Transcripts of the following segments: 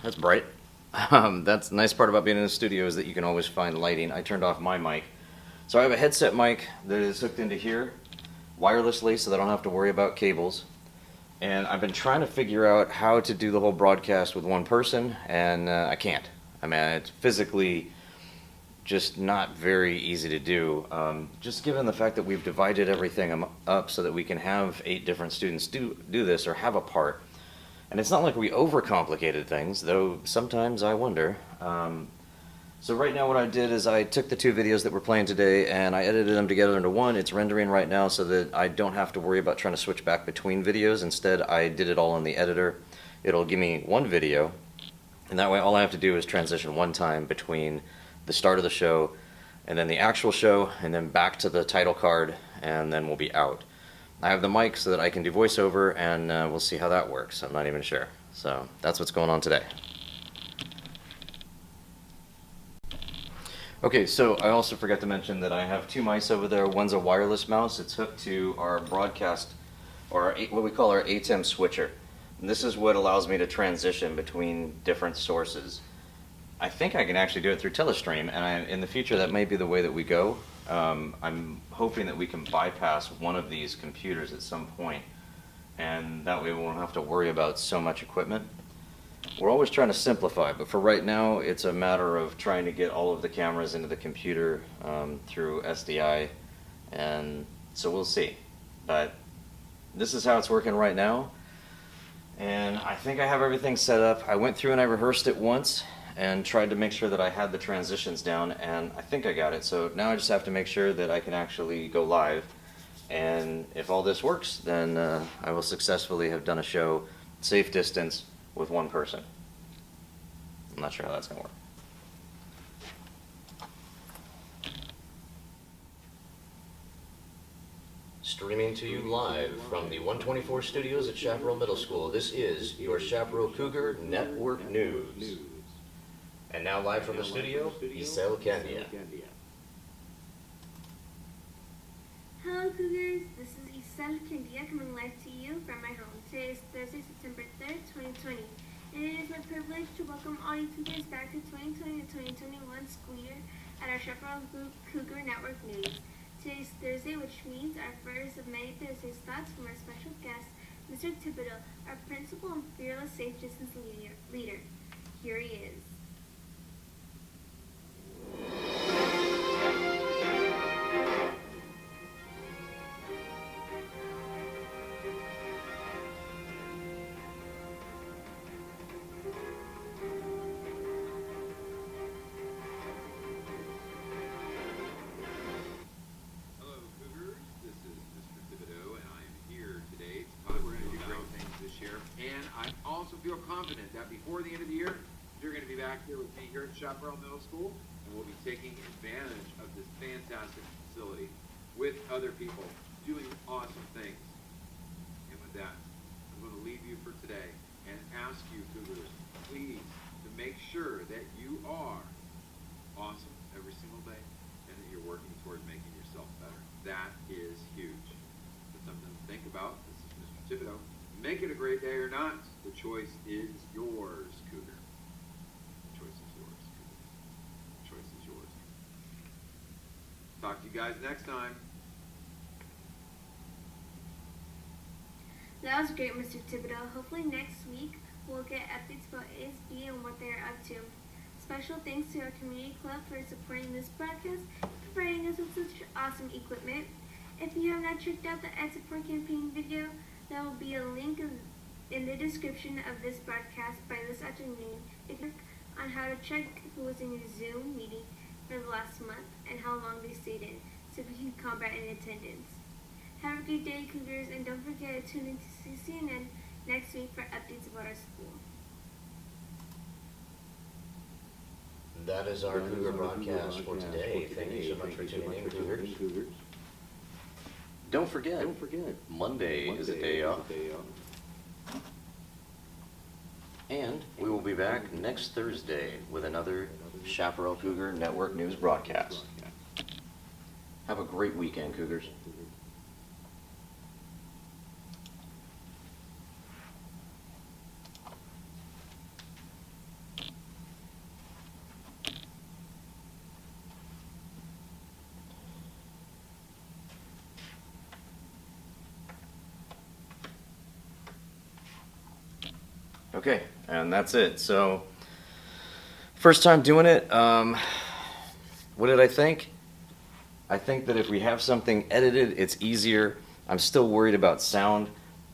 That's bright. That's the nice part about being in the studio is that you can always find lighting. I turned off my mic. So I have a headset mic that is hooked into here wirelessly so that I don't have to worry about cables. And I've been trying to figure out how to do the whole broadcast with one person, and I can't. I mean, it's physically just not very easy to do. Just given the fact that we've divided everything up so that we can have 8 different students do this or have a part. And it's not like we overcomplicated things, though sometimes I wonder. So right now what I did is I took the 2 videos that we're playing today and I edited them together into one. It's rendering right now so that I don't have to worry about trying to switch back between videos. Instead, I did it all in the editor. It'll give me one video, and that way all I have to do is transition one time between the start of the show and then the actual show and then back to the title card, and then we'll be out. I have the mic so that I can do voiceover, and we'll see how that works. I'm not even sure. So that's what's going on today. Okay, so I also forgot to mention that I have 2 mice over there. One's a wireless mouse. It's hooked to our broadcast, or what we call our ATEM switcher. And this is what allows me to transition between different sources. I think I can actually do it through Telestream, and in the future that may be the way that we go. I'm hoping that we can bypass one of these computers at some point, and that way we won't have to worry about so much equipment. We're always trying to simplify, but for right now it's a matter of trying to get all of the cameras into the computer through SDI, and so we'll see. But this is how it's working right now, and I think I have everything set up. I went through and I rehearsed it once and tried to make sure that I had the transitions down, and I think I got it. So now I just have to make sure that I can actually go live, and if all this works, then I will successfully have done a show safe distance with one person. I'm not sure how that's going to work. Streaming to you live from the 124 studios at Chaparral Middle School, this is your Chaparral Cougar Network News. And now live from the studio, Isel Candia. Hello Cougars, this is Isel Candia coming live to you from my home. Today is Thursday, September 3rd, 2020. And it is my privilege to welcome all you Cougars back to 2020 to 2021 school year at our Chaparral Cougar Network News. Today is Thursday, which means our first of many Thursdays thoughts from our special guest, Mr. Thibodeau, our principal and fearless safe distance leader. Here he is. And I also feel confident that before the end of the year, you're going to be back here with me here at Chaparral Middle School, and we'll be taking advantage of this fantastic facility with other people doing awesome things. And with that, I'm going to leave you for today and ask you, Cougars, please, to make sure that you are awesome every single day and that you're working toward making yourself better. That is huge. That's something to think about. This is Mr. Thibodeau. Make it a great day or not, the choice is yours, Cougar. The choice is yours, Cougar. The choice is yours. Talk to you guys next time. That was great, Mr. Thibodeau. Hopefully next week we'll get updates about ASB and what they're up to. Special thanks to our community club for supporting this broadcast and providing us with such awesome equipment. If you have not checked out the Ed Support Campaign video, there will be a link in the description of this broadcast by this afternoon on how to check who was in your Zoom meeting for the last month and how long they stayed in, so we can combat in attendance. Have a great day, Cougars, and don't forget to tune in to CCNN next week for updates about our school. That is our Cougar broadcast for today. Thank you so much for tuning in, Cougars. Don't forget, Monday is a day off. And we will be back next Thursday with another Chaparral Cougar Network News broadcast. Have a great weekend, Cougars. Okay, and that's it. So, first time doing it. What did I think? I think that if we have something edited, it's easier. I'm still worried about sound.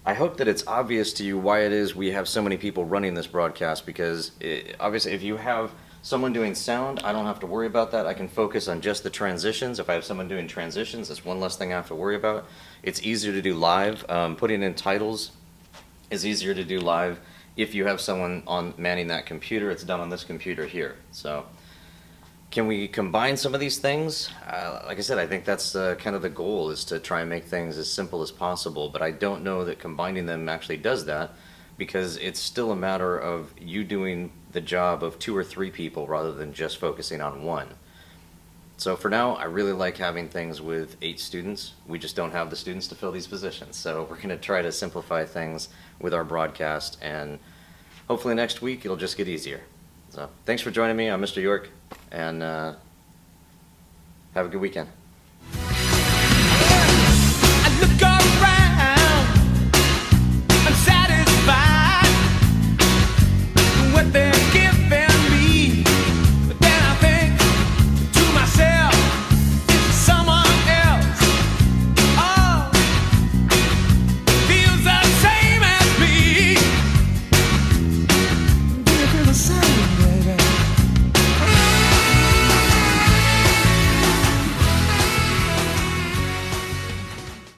I hope that it's obvious to you why it is we have so many people running this broadcast, because obviously if you have someone doing sound, I don't have to worry about that. I can focus on just the transitions. If I have someone doing transitions, that's one less thing I have to worry about. It's easier to do live. Putting in titles is easier to do live. If you have someone on manning that computer, it's done on this computer here. So can we combine some of these things? Like I said, I think that's kind of the goal, is to try and make things as simple as possible, but I don't know that combining them actually does that, because it's still a matter of you doing the job of 2 or 3 people rather than just focusing on one. So for now, I really like having things with 8 students. We just don't have the students to fill these positions. So we're going to try to simplify things with our broadcast, and hopefully next week it'll just get easier. So thanks for joining me. I'm Mr. York, and have a good weekend.